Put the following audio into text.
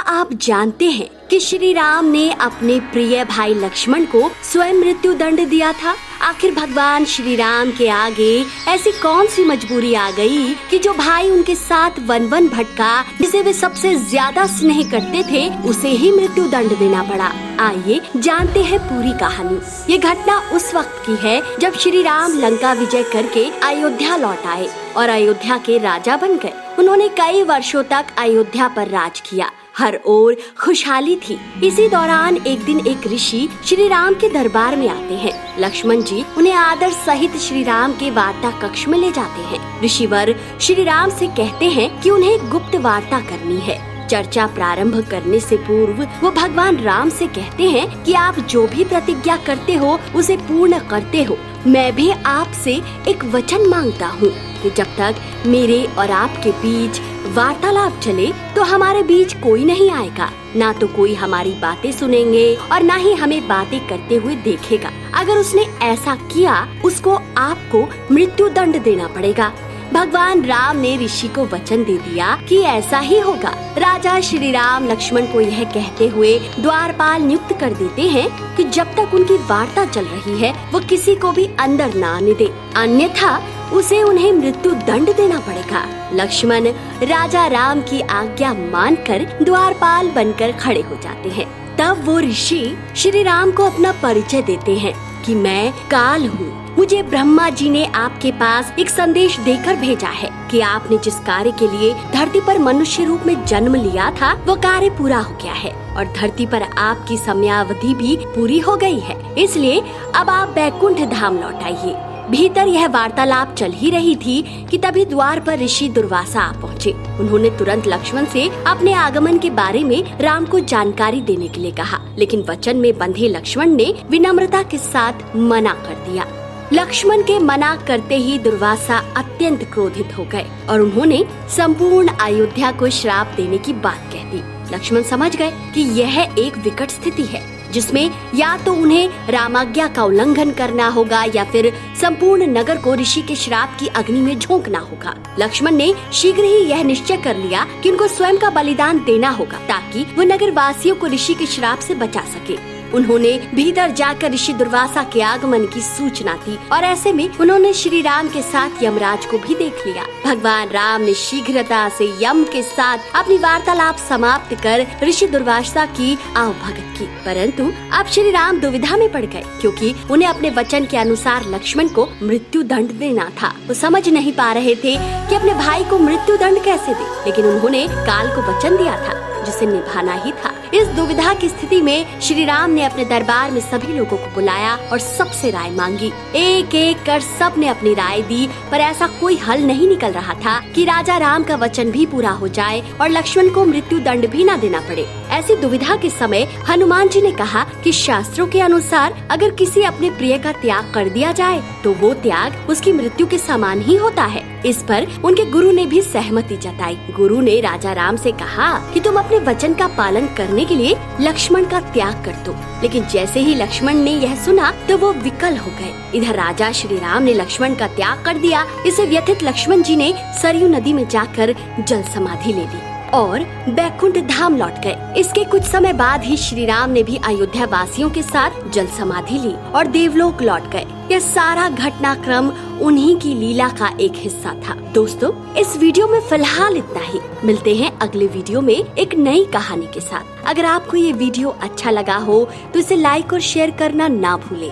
आप जानते हैं कि श्री राम ने अपने प्रिय भाई लक्ष्मण को स्वयं मृत्यु दंड दिया था? आखिर भगवान श्री राम के आगे ऐसी कौन सी मजबूरी आ गई कि जो भाई उनके साथ वन वन भटका, जिसे वे सबसे ज्यादा स्नेह करते थे, उसे ही मृत्यु दंड देना पड़ा। आइए जानते हैं पूरी कहानी। ये घटना उस वक्त की है जब श्री राम लंका विजय करके अयोध्या लौट आए और अयोध्या के राजा बन गए। उन्होंने कई वर्षों तक अयोध्या पर राज किया। हर ओर खुशहाली थी। इसी दौरान एक दिन एक ऋषि श्री राम के दरबार में आते हैं। लक्ष्मण जी उन्हें आदर सहित श्री राम के वार्ता कक्ष में ले जाते हैं। ऋषिवर श्री राम से कहते हैं कि उन्हें गुप्त वार्ता करनी है। चर्चा प्रारंभ करने से पूर्व वो भगवान राम से कहते हैं कि आप जो भी प्रतिज्ञा करते हो उसे पूर्ण करते हो। मैं भी आपसे एक वचन मांगता हूँ कि जब तक मेरे और आपके बीच वार्तालाप चले तो हमारे बीच कोई नहीं आएगा, ना तो कोई हमारी बातें सुनेंगे और ना ही हमें बातें करते हुए देखेगा। अगर उसने ऐसा किया उसको आपको मृत्यु दंड देना पड़ेगा। भगवान राम ने ऋषि को वचन दे दिया कि ऐसा ही होगा। राजा श्री राम लक्ष्मण को यह कहते हुए द्वारपाल नियुक्त कर देते हैं कि जब तक उनकी वार्ता चल रही है वो किसी को भी अंदर न आने दे, अन्यथा उसे उन्हें मृत्यु दंड देना पड़ेगा। लक्ष्मण राजा राम की आज्ञा मानकर द्वारपाल बनकर खड़े हो जाते हैं। तब वो ऋषि श्री राम को अपना परिचय देते हैं कि मैं काल हूँ। मुझे ब्रह्मा जी ने आपके पास एक संदेश देकर भेजा है कि आपने जिस कार्य के लिए धरती पर मनुष्य रूप में जन्म लिया था वो कार्य पूरा हो गया है और धरती पर आपकी समयावधि भी पूरी हो गई है। इसलिए अब आप बैकुंठ धाम लौट आइए। भीतर यह वार्तालाप चल ही रही थी कि तभी द्वार पर ऋषि दुर्वासा आ पहुँचे। उन्होंने तुरंत लक्ष्मण से अपने आगमन के बारे में राम को जानकारी देने के लिए कहा, लेकिन वचन में बंधे लक्ष्मण ने विनम्रता के साथ मना कर दिया। लक्ष्मण के मना करते ही दुर्वासा अत्यंत क्रोधित हो गए और उन्होंने संपूर्ण अयोध्या को श्राप देने की बात कह दी। लक्ष्मण समझ गए कि यह एक विकट स्थिति है जिसमें या तो उन्हें रामाज्ञा का उल्लंघन करना होगा या फिर संपूर्ण नगर को ऋषि के श्राप की अग्नि में झोंकना होगा। लक्ष्मण ने शीघ्र ही यह निश्चय कर लिया कि उनको स्वयं का बलिदान देना होगा ताकि वो नगर वासियों को ऋषि के श्राप से बचा सके। उन्होंने भीतर जाकर ऋषि दुर्वासा के आगमन की सूचना दी और ऐसे में उन्होंने श्री राम के साथ यमराज को भी देख लिया। भगवान राम ने शीघ्रता से यम के साथ अपनी वार्तालाप समाप्त कर ऋषि दुर्वासा की आवभगत की, परंतु अब श्री राम दुविधा में पड़ गए क्योंकि उन्हें अपने वचन के अनुसार लक्ष्मण को मृत्यु दंड देना था। वो समझ नहीं पा रहे थे कि अपने भाई को मृत्यु दंड कैसे दे, लेकिन उन्होंने काल को वचन दिया था जिसे निभाना ही था। इस दुविधा की स्थिति में श्री राम ने अपने दरबार में सभी लोगों को बुलाया और सबसे राय मांगी। एक एक कर सब ने अपनी राय दी, पर ऐसा कोई हल नहीं निकल रहा था कि राजा राम का वचन भी पूरा हो जाए और लक्ष्मण को मृत्यु दंड भी न देना पड़े। ऐसी दुविधा के समय हनुमान जी ने कहा कि शास्त्रों के अनुसार अगर किसी अपने प्रिय का त्याग कर दिया जाए तो वो त्याग उसकी मृत्यु के समान ही होता है। इस पर उनके गुरु ने भी सहमति जताई। गुरु ने राजा राम से कहा कि तुम अपने वचन का पालन करने के लिए लक्ष्मण का त्याग कर दो, लेकिन जैसे ही लक्ष्मण ने यह सुना तो वो विकल हो गए। इधर राजा श्री राम ने लक्ष्मण का त्याग कर दिया। इसे व्यथित लक्ष्मण जी ने सरयू नदी में जाकर जल समाधि ले ली और बैकुंठ धाम लौट गए। इसके कुछ समय बाद ही श्री राम ने भी अयोध्या वासियों के साथ जल समाधि ली और देवलोक लौट गए। यह सारा घटनाक्रम उन्हीं की लीला का एक हिस्सा था। दोस्तों, इस वीडियो में फिलहाल इतना ही। मिलते हैं अगले वीडियो में एक नई कहानी के साथ। अगर आपको ये वीडियो अच्छा लगा हो तो इसे लाइक और शेयर करना ना भूलें।